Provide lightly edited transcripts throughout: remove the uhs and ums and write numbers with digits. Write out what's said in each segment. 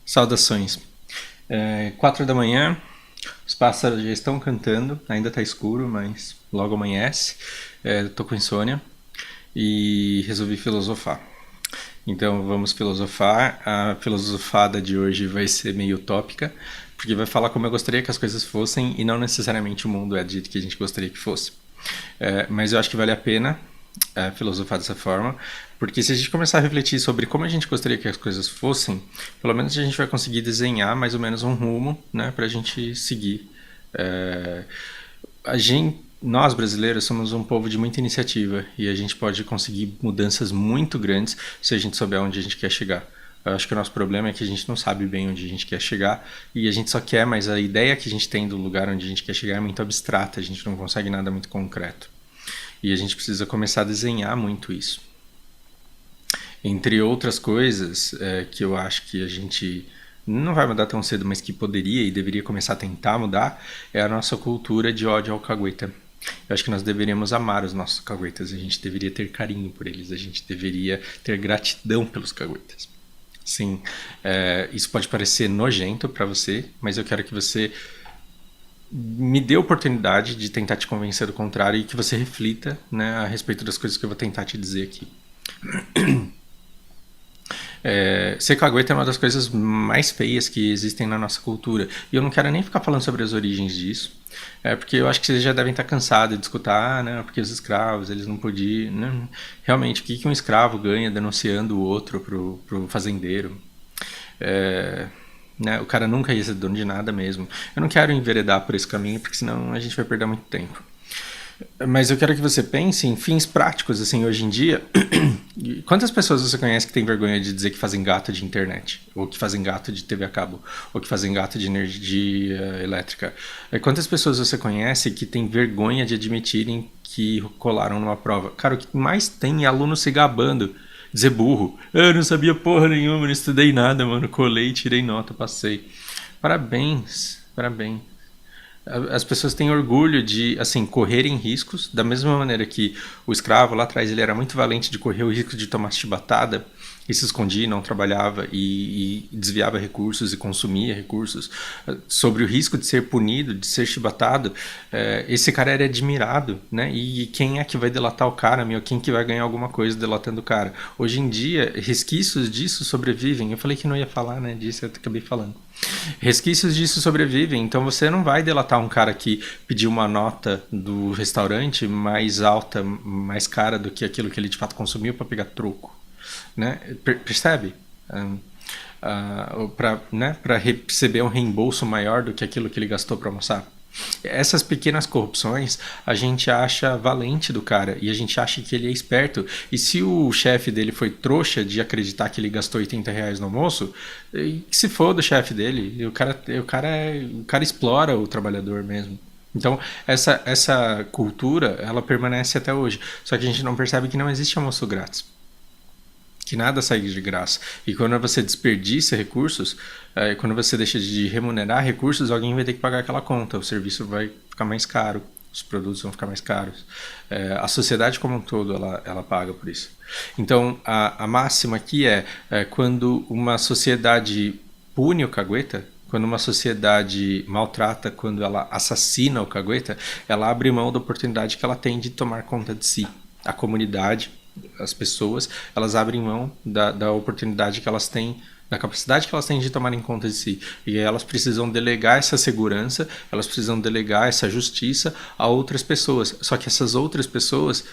Saudações. 4 da manhã, os pássaros já estão cantando, ainda está escuro, mas logo amanhece. Tô com insônia e resolvi filosofar. Então vamos filosofar. A filosofada de hoje vai ser meio utópica, porque vai falar como eu gostaria que as coisas fossem e não necessariamente o mundo é do jeito que a gente gostaria que fosse. Mas eu acho que vale a pena filosofar dessa forma, porque se a gente começar a refletir sobre como a gente gostaria que as coisas fossem, pelo menos a gente vai conseguir desenhar mais ou menos um rumo, né, para a gente seguir. Nós brasileiros somos um povo de muita iniciativa e a gente pode conseguir mudanças muito grandes se a gente souber onde a gente quer chegar. Eu acho que o nosso problema é que a gente não sabe bem onde a gente quer chegar e a gente só quer, mas a ideia que a gente tem do lugar onde a gente quer chegar é muito abstrata, a gente não consegue nada muito concreto. E a gente precisa começar a desenhar muito isso. Entre outras coisas que eu acho que a gente não vai mudar tão cedo, mas que poderia e deveria começar a tentar mudar, é a nossa cultura de ódio ao cagueta. Eu acho que nós deveríamos amar os nossos caguetas, a gente deveria ter carinho por eles, a gente deveria ter gratidão pelos caguetas. Sim, isso pode parecer nojento para você, mas eu quero que você me dê a oportunidade de tentar te convencer do contrário e que você reflita, né, a respeito das coisas que eu vou tentar te dizer aqui. Ser cagueta é uma das coisas mais feias que existem na nossa cultura. E eu não quero nem ficar falando sobre as origens disso, porque eu acho que vocês já devem estar cansados de escutar, né, porque os escravos, eles não podiam... Né? Realmente, o que um escravo ganha denunciando o outro pro fazendeiro? Né, o cara nunca ia ser dono de nada mesmo. Eu não quero enveredar por esse caminho, porque senão a gente vai perder muito tempo. Mas eu quero que você pense em fins práticos, assim, hoje em dia. Quantas pessoas você conhece que tem vergonha de dizer que fazem gato de internet? Ou que fazem gato de TV a cabo? Ou que fazem gato de energia elétrica? Quantas pessoas você conhece que tem vergonha de admitirem que colaram numa prova? Cara, o que mais tem é aluno se gabando. Dizer burro. Eu não sabia porra nenhuma, não estudei nada, mano. Colei, tirei nota, passei. Parabéns, parabéns. As pessoas têm orgulho de, assim, correrem riscos, da mesma maneira que o escravo lá atrás ele era muito valente de correr o risco de tomar chibatada e se escondia, não trabalhava e desviava recursos e consumia recursos. Sobre o risco de ser punido, de ser chibatado, esse cara era admirado, né? E quem é que vai delatar o cara, meu? Quem que vai ganhar alguma coisa delatando o cara? Hoje em dia, resquícios disso sobrevivem. Eu falei que não ia falar, né, disso, eu acabei falando. Resquícios disso sobrevivem, então você não vai delatar um cara que pediu uma nota do restaurante mais alta, mais cara do que aquilo que ele de fato consumiu para pegar troco, né? Percebe? Para, né, para receber um reembolso maior do que aquilo que ele gastou para almoçar. Essas pequenas corrupções a gente acha valente do cara e a gente acha que ele é esperto. E se o chefe dele foi trouxa de acreditar que ele gastou R$ 80 no almoço, que se foda o chefe dele. O cara explora o trabalhador mesmo. Então, essa cultura, ela permanece até hoje. Só que a gente não percebe que não existe almoço grátis, que nada sai de graça. E quando você desperdiça recursos, quando você deixa de remunerar recursos, alguém vai ter que pagar aquela conta, o serviço vai ficar mais caro, os produtos vão ficar mais caros. A sociedade como um todo, ela paga por isso. Então, a máxima aqui quando uma sociedade pune o cagueta, quando uma sociedade maltrata, quando ela assassina o cagueta, ela abre mão da oportunidade que ela tem de tomar conta de si. A comunidade, as pessoas, elas abrem mão da oportunidade que elas têm, da capacidade que elas têm de tomarem conta de si. E elas precisam delegar essa segurança, elas precisam delegar essa justiça a outras pessoas. Só que essas outras pessoas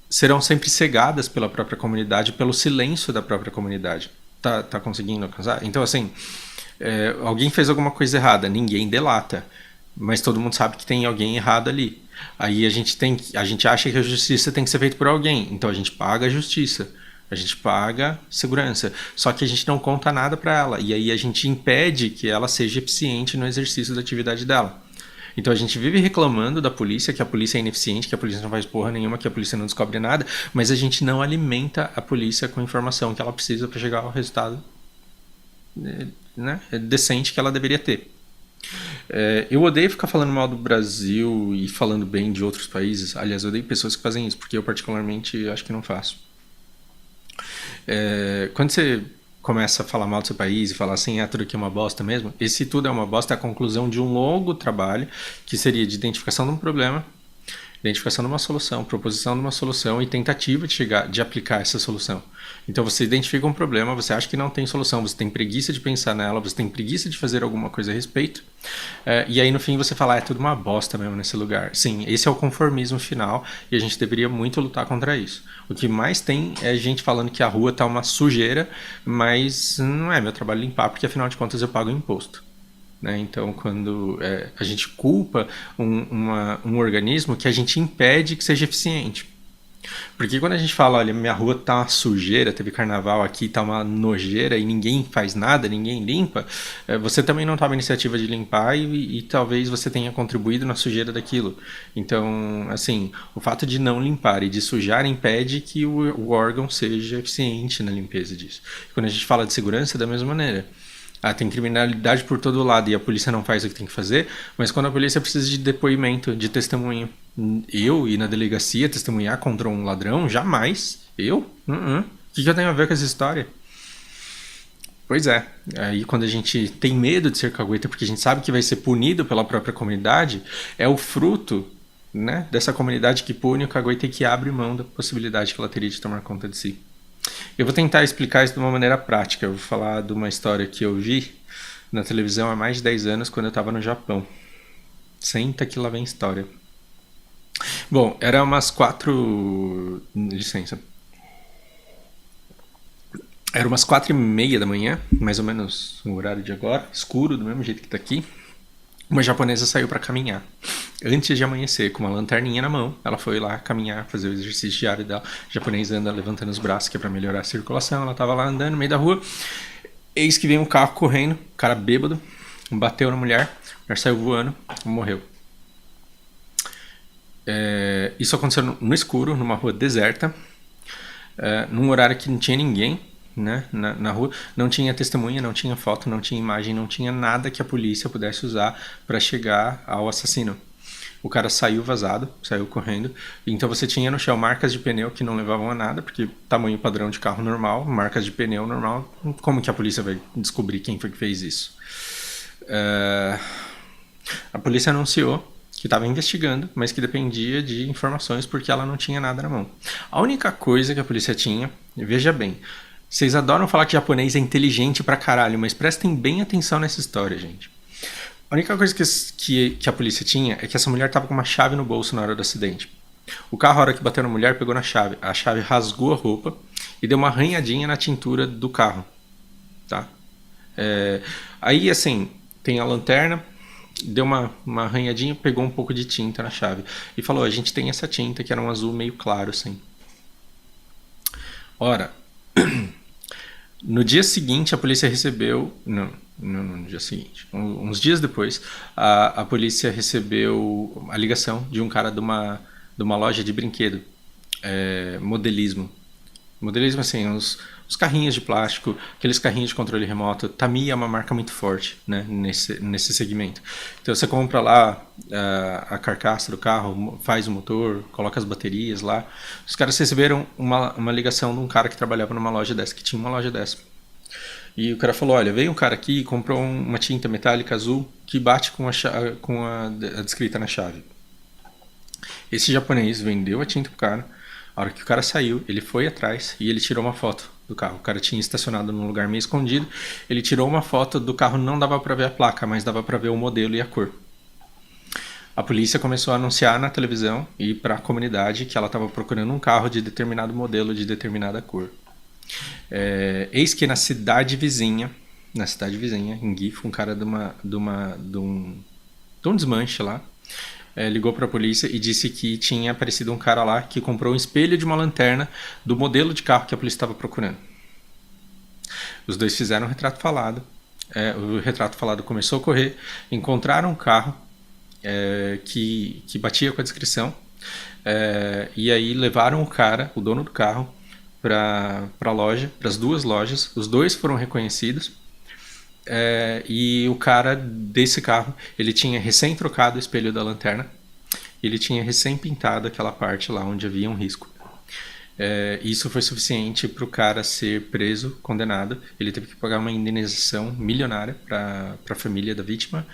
serão sempre cegadas pela própria comunidade, pelo silêncio da própria comunidade. Tá conseguindo alcançar? Então, assim, alguém fez alguma coisa errada, ninguém delata, mas todo mundo sabe que tem alguém errado ali. Aí a gente acha que a justiça tem que ser feita por alguém, então a gente paga a justiça, a gente paga segurança, só que a gente não conta nada para ela, e aí a gente impede que ela seja eficiente no exercício da atividade dela. Então a gente vive reclamando da polícia, que a polícia é ineficiente, que a polícia não faz porra nenhuma, que a polícia não descobre nada, mas a gente não alimenta a polícia com a informação que ela precisa para chegar ao resultado, né, decente que ela deveria ter. Eu odeio ficar falando mal do Brasil e falando bem de outros países. Aliás, eu odeio pessoas que fazem isso, porque eu particularmente acho que não faço. Quando você começa a falar mal do seu país e falar assim, tudo aqui é uma bosta mesmo, esse tudo é uma bosta é a conclusão de um longo trabalho que seria de identificação de um problema, identificação de uma solução, proposição de uma solução e tentativa de aplicar essa solução. Então você identifica um problema, você acha que não tem solução, você tem preguiça de pensar nela, você tem preguiça de fazer alguma coisa a respeito, e aí no fim você fala, é tudo uma bosta mesmo nesse lugar. Sim, esse é o conformismo final e a gente deveria muito lutar contra isso. O que mais tem é gente falando que a rua tá uma sujeira, mas não é meu trabalho limpar, porque afinal de contas eu pago imposto. Né? Então, quando a gente culpa um organismo que a gente impede que seja eficiente. Porque quando a gente fala, olha, minha rua tá uma sujeira, teve carnaval aqui, tá uma nojeira e ninguém faz nada, ninguém limpa, você também não toma a iniciativa de limpar e talvez você tenha contribuído na sujeira daquilo. Então, assim, o fato de não limpar e de sujar impede que o órgão seja eficiente na limpeza disso. Quando a gente fala de segurança, da mesma maneira. Tem criminalidade por todo lado e a polícia não faz o que tem que fazer, mas quando a polícia precisa de depoimento, de testemunho, eu ir na delegacia testemunhar contra um ladrão, jamais. Eu? O que eu tenho a ver com essa história? Pois é, aí quando a gente tem medo de ser cagueta porque a gente sabe que vai ser punido pela própria comunidade, é o fruto, né, dessa comunidade que pune o cagueta e que abre mão da possibilidade que ela teria de tomar conta de si. Eu vou tentar explicar isso de uma maneira prática. Eu vou falar de uma história que eu vi na televisão há mais de 10 anos, quando eu estava no Japão. Senta que lá vem história. Bom, era umas 4... Licença. Era umas 4:30 da manhã, mais ou menos o horário de agora, escuro, do mesmo jeito que tá aqui. Uma japonesa saiu para caminhar. Antes de amanhecer, com uma lanterninha na mão, ela foi lá caminhar, fazer o exercício diário dela. O japonês anda levantando os braços, que é para melhorar a circulação. Ela tava lá andando no meio da rua. Eis que vem um carro correndo, cara bêbado, bateu na mulher, a mulher saiu voando, morreu. Isso aconteceu no escuro, numa rua deserta, num horário que não tinha ninguém. Né, na rua, não tinha testemunha, não tinha foto, não tinha imagem, não tinha nada que a polícia pudesse usar para chegar ao assassino. O cara saiu vazado, saiu correndo, então você tinha no chão marcas de pneu que não levavam a nada, porque tamanho padrão de carro normal, marcas de pneu normal, como que a polícia vai descobrir quem foi que fez isso? A polícia anunciou que estava investigando, mas que dependia de informações porque ela não tinha nada na mão. A única coisa que a polícia tinha, veja bem, vocês adoram falar que japonês é inteligente pra caralho, mas prestem bem atenção nessa história, gente. A única coisa que a polícia tinha é que essa mulher tava com uma chave no bolso na hora do acidente. O carro, a hora que bateu na mulher, pegou na chave. A chave rasgou a roupa e deu uma arranhadinha na tintura do carro. Tá? Aí, assim, tem a lanterna, deu uma arranhadinha, pegou um pouco de tinta na chave. E falou, a gente tem essa tinta, que era um azul meio claro, assim. Ora... No dia seguinte, a polícia recebeu... Não, no dia seguinte. Uns dias depois, a polícia recebeu a ligação de um cara de uma loja de brinquedo. Modelismo. Modelismo, assim, os carrinhos de plástico, aqueles carrinhos de controle remoto. Tamiya é uma marca muito forte, né, nesse segmento. Então você compra lá a carcaça do carro, faz o motor, coloca as baterias lá. Os caras receberam uma ligação de um cara que trabalhava numa loja dessa, que tinha uma loja dessa. E o cara falou, olha, veio um cara aqui e comprou uma tinta metálica azul que bate com a descrita na chave. Esse japonês vendeu a tinta pro cara. A hora que o cara saiu, ele foi atrás e ele tirou uma foto do carro. O cara tinha estacionado num lugar meio escondido. Ele tirou uma foto do carro, não dava para ver a placa, mas dava para ver o modelo e a cor. A polícia começou a anunciar na televisão e para a comunidade que ela estava procurando um carro de determinado modelo, de determinada cor. Eis que na cidade vizinha, em Gifu, um cara de um desmanche lá, ligou para a polícia e disse que tinha aparecido um cara lá que comprou um espelho de uma lanterna do modelo de carro que a polícia estava procurando. Os dois fizeram um retrato falado. O retrato falado começou a correr. Encontraram um carro que batia com a descrição. E aí levaram o cara, o dono do carro, para a loja, para as duas lojas. Os dois foram reconhecidos. E o cara desse carro, ele tinha recém trocado o espelho da lanterna, ele tinha recém pintado aquela parte lá onde havia um risco. Isso foi suficiente para o cara ser preso, condenado. Ele teve que pagar uma indenização milionária para a família da vítima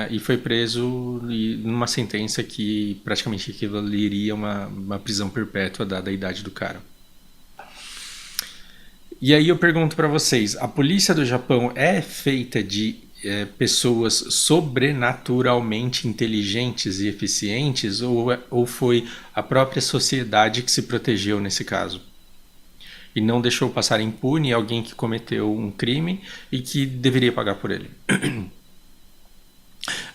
e foi preso numa sentença que praticamente equivaleria a uma prisão perpétua dada a idade do cara. E aí eu pergunto para vocês, a polícia do Japão é feita de pessoas sobrenaturalmente inteligentes e eficientes ou foi a própria sociedade que se protegeu nesse caso? E não deixou passar impune alguém que cometeu um crime e que deveria pagar por ele.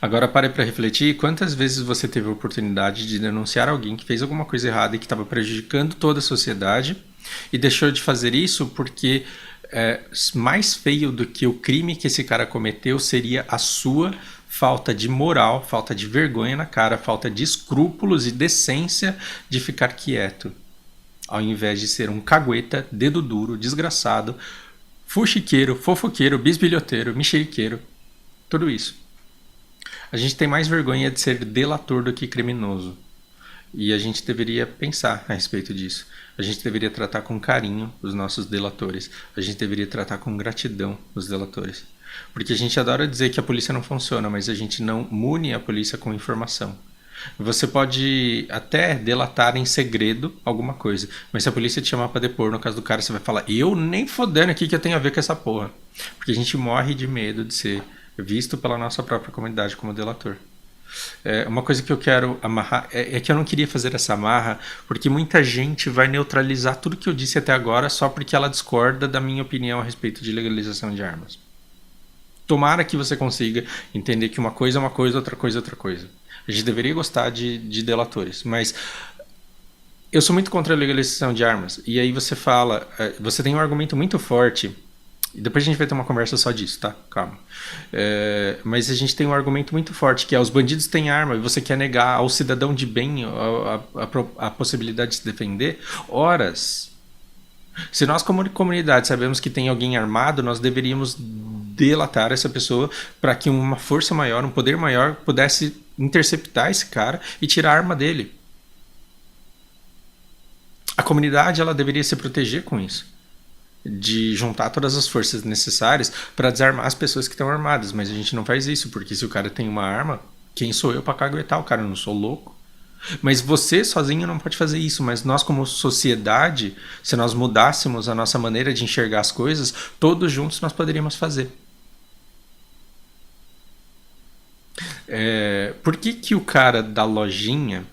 Agora pare para refletir quantas vezes você teve a oportunidade de denunciar alguém que fez alguma coisa errada e que estava prejudicando toda a sociedade e deixou de fazer isso porque mais feio do que o crime que esse cara cometeu seria a sua falta de moral, falta de vergonha na cara, falta de escrúpulos e decência de ficar quieto, ao invés de ser um cagueta, dedo duro, desgraçado, fuxiqueiro, fofoqueiro, bisbilhoteiro, mexeriqueiro, tudo isso. A gente tem mais vergonha de ser delator do que criminoso. E a gente deveria pensar a respeito disso. A gente deveria tratar com carinho os nossos delatores. A gente deveria tratar com gratidão os delatores. Porque a gente adora dizer que a polícia não funciona, mas a gente não mune a polícia com informação. Você pode até delatar em segredo alguma coisa, mas se a polícia te chamar pra depor, no caso do cara, você vai falar: eu nem fodendo aqui que eu tenho a ver com essa porra. Porque a gente morre de medo de ser visto pela nossa própria comunidade como delator. Uma coisa que eu quero amarrar é que eu não queria fazer essa amarra porque muita gente vai neutralizar tudo que eu disse até agora só porque ela discorda da minha opinião a respeito de legalização de armas. Tomara que você consiga entender que uma coisa é uma coisa, outra coisa é outra coisa. A gente deveria gostar de delatores, mas eu sou muito contra a legalização de armas. E aí você fala, você tem um argumento muito forte. E depois a gente vai ter uma conversa só disso, tá? Calma. Mas a gente tem um argumento muito forte, que é: os bandidos têm arma e você quer negar ao cidadão de bem a possibilidade de se defender? Horas. Se nós, como comunidade, sabemos que tem alguém armado, nós deveríamos delatar essa pessoa para que uma força maior, um poder maior, pudesse interceptar esse cara e tirar a arma dele. A comunidade, ela deveria se proteger com isso, de juntar todas as forças necessárias para desarmar as pessoas que estão armadas, mas a gente não faz isso, porque se o cara tem uma arma, quem sou eu para caguetar o cara? Eu não sou louco. Mas você sozinho não pode fazer isso, mas nós como sociedade, se nós mudássemos a nossa maneira de enxergar as coisas, todos juntos nós poderíamos fazer. Por que o cara da lojinha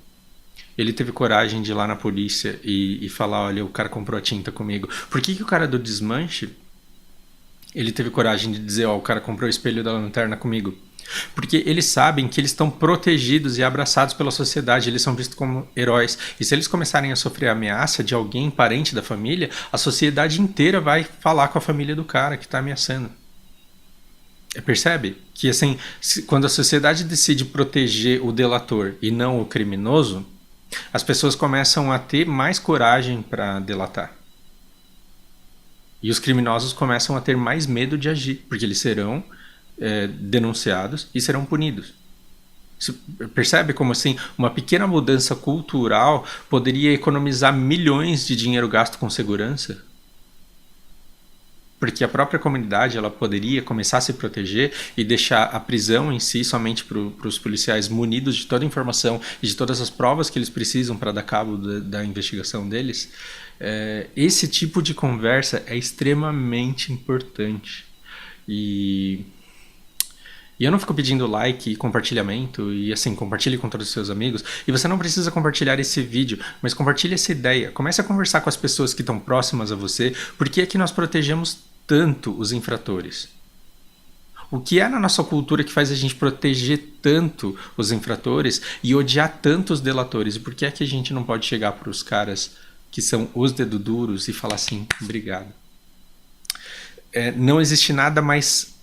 ele teve coragem de ir lá na polícia e falar: olha, o cara comprou a tinta comigo? Por que o cara do desmanche ele teve coragem de dizer: ó, o cara comprou o espelho da lanterna comigo? Porque eles sabem que eles estão protegidos e abraçados pela sociedade, eles são vistos como heróis. E se eles começarem a sofrer ameaça de alguém, parente da família, a sociedade inteira vai falar com a família do cara que está ameaçando. Percebe? Que assim, quando a sociedade decide proteger o delator e não o criminoso, as pessoas começam a ter mais coragem para delatar. E os criminosos começam a ter mais medo de agir, porque eles serão denunciados e serão punidos. Você percebe como assim uma pequena mudança cultural poderia economizar milhões de dinheiro gasto com segurança? Porque a própria comunidade ela poderia começar a se proteger e deixar a prisão em si somente para os policiais munidos de toda a informação e de todas as provas que eles precisam para dar cabo da investigação deles. Esse tipo de conversa é extremamente importante. E eu não fico pedindo like e compartilhamento, e assim, compartilhe com todos os seus amigos. E você não precisa compartilhar esse vídeo, mas compartilhe essa ideia. Comece a conversar com as pessoas que estão próximas a você, porque é que nós protegemos tanto os infratores. O que é na nossa cultura que faz a gente proteger tanto os infratores e odiar tanto os delatores? E por que é que a gente não pode chegar para os caras que são os dedos duros e falar assim: obrigado? Não existe nada mais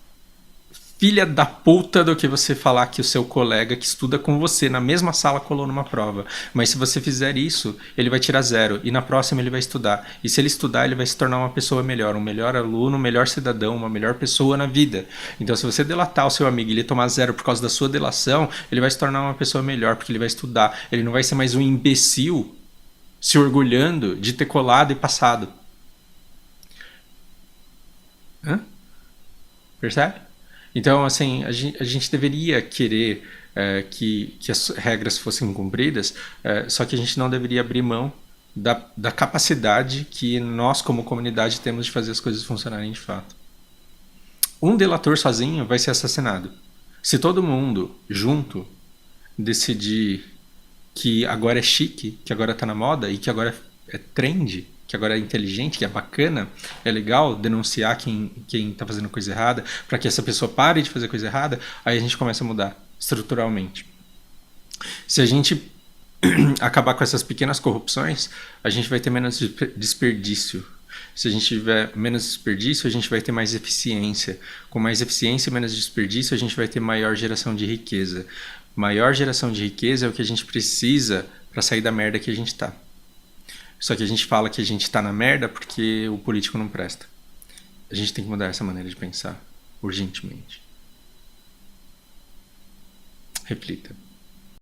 filha da puta do que você falar que o seu colega que estuda com você na mesma sala colou numa prova. Mas se você fizer isso, ele vai tirar 0 e na próxima ele vai estudar. E se ele estudar, ele vai se tornar uma pessoa melhor, um melhor aluno, um melhor cidadão, uma melhor pessoa na vida. Então se você delatar o seu amigo e ele tomar 0 por causa da sua delação, ele vai se tornar uma pessoa melhor porque ele vai estudar. Ele não vai ser mais um imbecil se orgulhando de ter colado e passado. Hã? Percebe? Então, assim, a gente deveria querer que as regras fossem cumpridas, só que a gente não deveria abrir mão da capacidade que nós, como comunidade, temos de fazer as coisas funcionarem de fato. Um delator sozinho vai ser assassinado. Se todo mundo, junto, decidir que agora é chique, que agora tá na moda e que agora é trend, que agora é inteligente, que é bacana, é legal denunciar quem tá fazendo coisa errada, para que essa pessoa pare de fazer coisa errada, aí a gente começa a mudar estruturalmente. Se a gente acabar com essas pequenas corrupções, a gente vai ter menos desperdício. Se a gente tiver menos desperdício, a gente vai ter mais eficiência. Com mais eficiência e menos desperdício, a gente vai ter maior geração de riqueza. Maior geração de riqueza é o que a gente precisa para sair da merda que a gente tá. Só que a gente fala que a gente tá na merda porque o político não presta. A gente tem que mudar essa maneira de pensar urgentemente. Reflita.